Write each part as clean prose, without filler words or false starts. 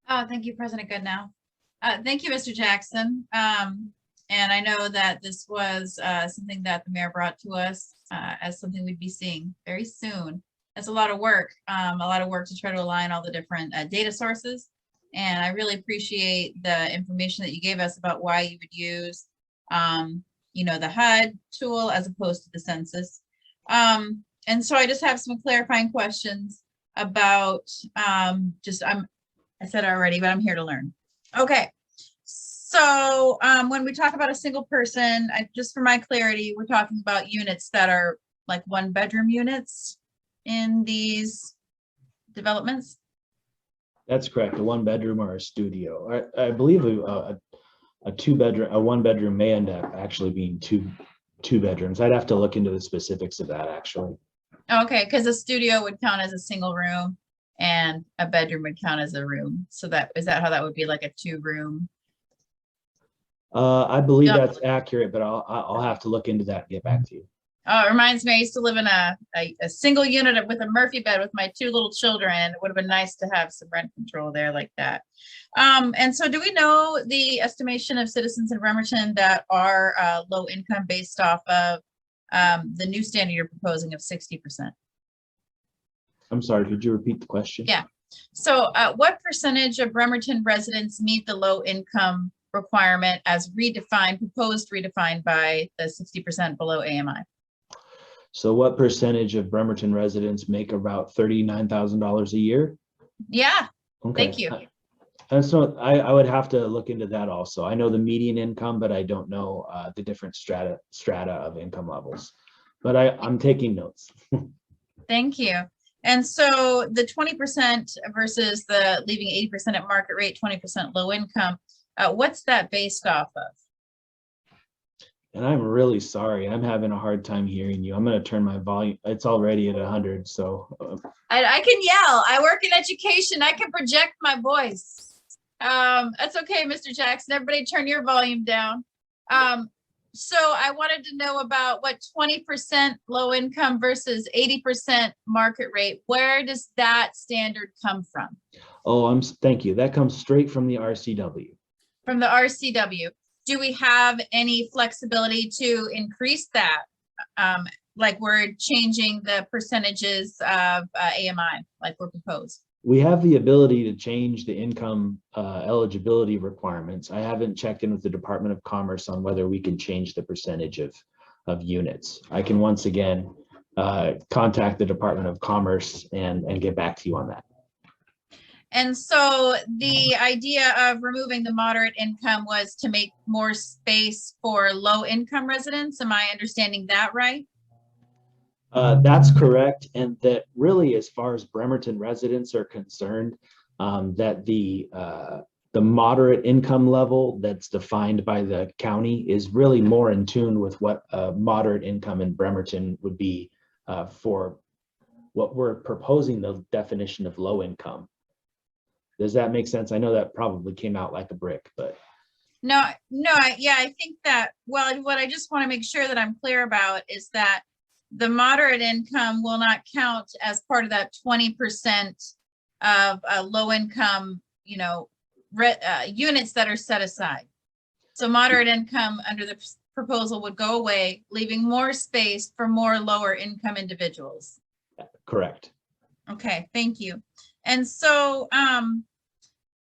Thank you, President Goodnow. Thank you, Mr. Jackson. And I know that this was something that the mayor brought to us as something we'd be seeing very soon. That's a lot of work to try to align all the different data sources. And I really appreciate the information that you gave us about why you would use, the HUD tool as opposed to the census. And so I just have some clarifying questions about I said it already, but I'm here to learn. Okay. So when we talk about a single person, just for my clarity, we're talking about units that are like 1-bedroom units in these developments? That's correct. A 1-bedroom or a studio. I believe a 1-bedroom may end up actually being two bedrooms. I'd have to look into the specifics of that actually. Okay, because a studio would count as a single room and a bedroom would count as a room. So is that how that would be, like a 2-room? I believe that's accurate, but I'll have to look into that and get back to you. Oh, it reminds me, I used to live in a single unit with a Murphy bed with my 2 little children, and it would have been nice to have some rent control there like that. And so do we know the estimation of citizens in Bremerton that are low income based off of the new standard you're proposing of 60%? I'm sorry, could you repeat the question? Yeah. So what percentage of Bremerton residents meet the low income requirement as proposed redefined by the 60% below AMI? So what percentage of Bremerton residents make about $39,000 a year? Yeah, okay. Thank you. And so I would have to look into that also. I know the median income, but I don't know the different strata of income levels. But I'm taking notes. Thank you. And so the 20% versus the leaving 80% at market rate, 20% low income, what's that based off of? And I'm really sorry. I'm having a hard time hearing you. I'm going to turn my volume. It's already at 100. So I can yell. I work in education. I can project my voice. That's okay, Mr. Jackson. Everybody turn your volume down. So I wanted to know about what 20% low income versus 80% market rate. Where does that standard come from? Oh, thank you. That comes straight from the RCW. From the RCW. Do we have any flexibility to increase that? Like we're changing the percentages of AMI, like we're proposed? We have the ability to change the income eligibility requirements. I haven't checked in with the Department of Commerce on whether we can change the percentage of units. I can once again contact the Department of Commerce and get back to you on that. And so the idea of removing the moderate income was to make more space for low income residents. Am I understanding that right? That's correct. And that really, as far as Bremerton residents are concerned, that the moderate income level that's defined by the county is really more in tune with what moderate income in Bremerton would be for what we're proposing, the definition of low income. Does that make sense? I know that probably came out like a brick, but. No, I think that, well, what I just want to make sure that I'm clear about is that the moderate income will not count as part of that 20% of low income, units that are set aside. So moderate income under the proposal would go away, leaving more space for more lower income individuals. Correct. Okay, thank you. And so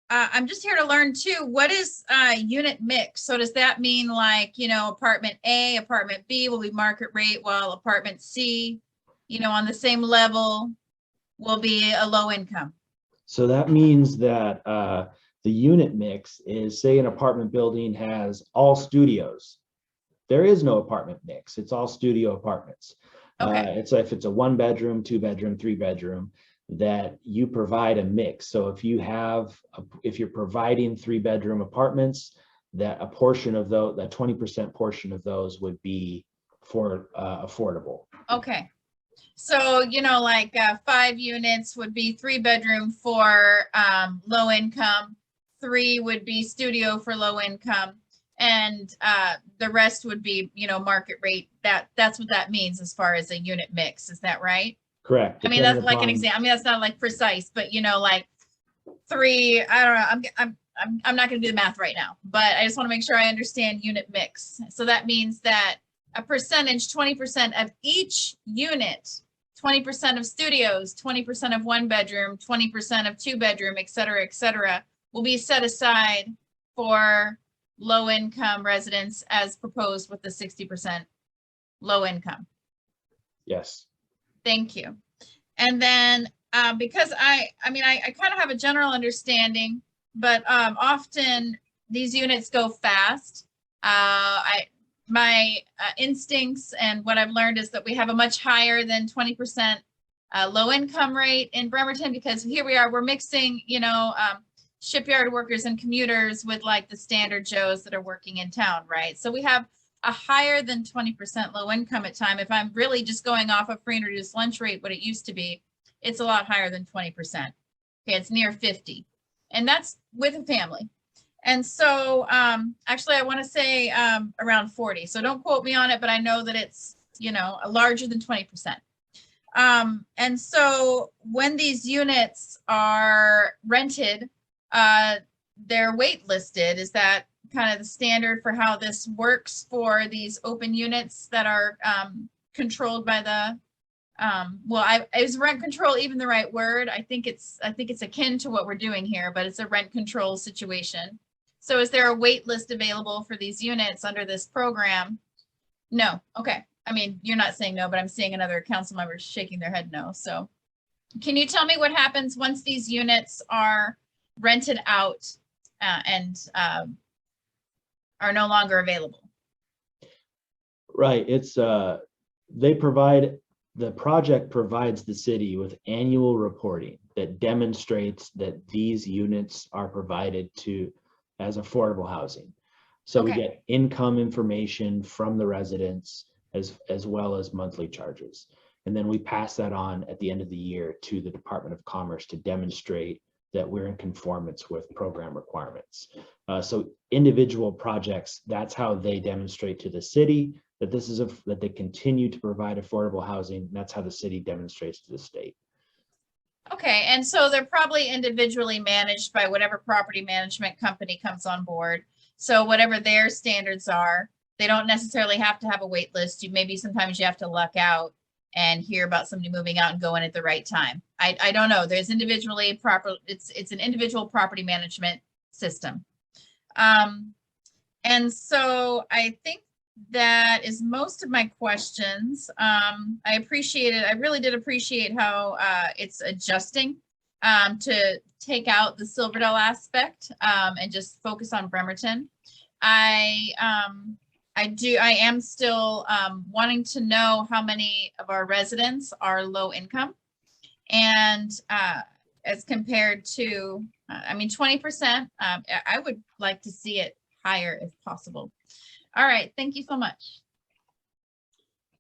I'm just here to learn too, what is unit mix? So does that mean like, apartment A, apartment B will be market rate while apartment C, on the same level will be a low income? So that means that the unit mix is, say an apartment building has all studios. There is no apartment mix. It's all studio apartments. Okay. It's if it's a 1-bedroom, 2-bedroom, 3-bedroom, that you provide a mix. So if you're providing 3-bedroom apartments, that a portion of those, that 20% portion of those would be for affordable. Okay. So, like 5 units would be 3-bedroom for low income, 3 would be studio for low income, and the rest would be, market rate. That's what that means as far as a unit mix. Is that right? Correct. I mean, that's like an example. I mean, that's not like precise, but like 3, I don't know, I'm not going to do the math right now, but I just want to make sure I understand unit mix. So that means that a percentage, 20% of each unit, 20% of studios, 20% of 1 bedroom, 20% of 2 bedroom, et cetera, will be set aside for low income residents as proposed with the 60% low income. Yes. Thank you. And then because I kind of have a general understanding, but often these units go fast. My instincts and what I've learned is that we have a much higher than 20% low income rate in Bremerton, because here we are, we're mixing, shipyard workers and commuters with like the standard Joes that are working in town, right? So we have a higher than 20% low income at time. If I'm really just going off of free and reduced lunch rate, what it used to be, it's a lot higher than 20%. Okay, it's near 50. And that's with a family. And so actually I want to say around 40. So don't quote me on it, but I know that it's, larger than 20%. And so when these units are rented, they're waitlisted. Is that kind of the standard for how this works for these open units that are controlled by the is rent control even the right word? I think it's akin to what we're doing here, but it's a rent control situation. So is there a wait list available for these units under this program? No. Okay. I mean, you're not saying no, but I'm seeing another council member shaking their head no. So can you tell me what happens once these units are rented out and are no longer available? Right. It's the project provides the city with annual reporting that demonstrates that these units are provided to as affordable housing. So we get income information from the residents as well as monthly charges. And then we pass that on at the end of the year to the Department of Commerce to demonstrate that we're in conformance with program requirements. So individual projects, that's how they demonstrate to the city that that they continue to provide affordable housing. That's how the city demonstrates to the state. Okay, and so they're probably individually managed by whatever property management company comes on board. So whatever their standards are, they don't necessarily have to have a wait list. Maybe sometimes you have to luck out and hear about somebody moving out and go in at the right time. I don't know. There's individually proper. It's an individual property management system. And so I think that is most of my questions. I appreciate it. I really did appreciate how it's adjusting to take out the Silverdale aspect and just focus on Bremerton. I am still wanting to know how many of our residents are low income, and as compared to, 20%, I would like to see it higher if possible. All right, thank you so much.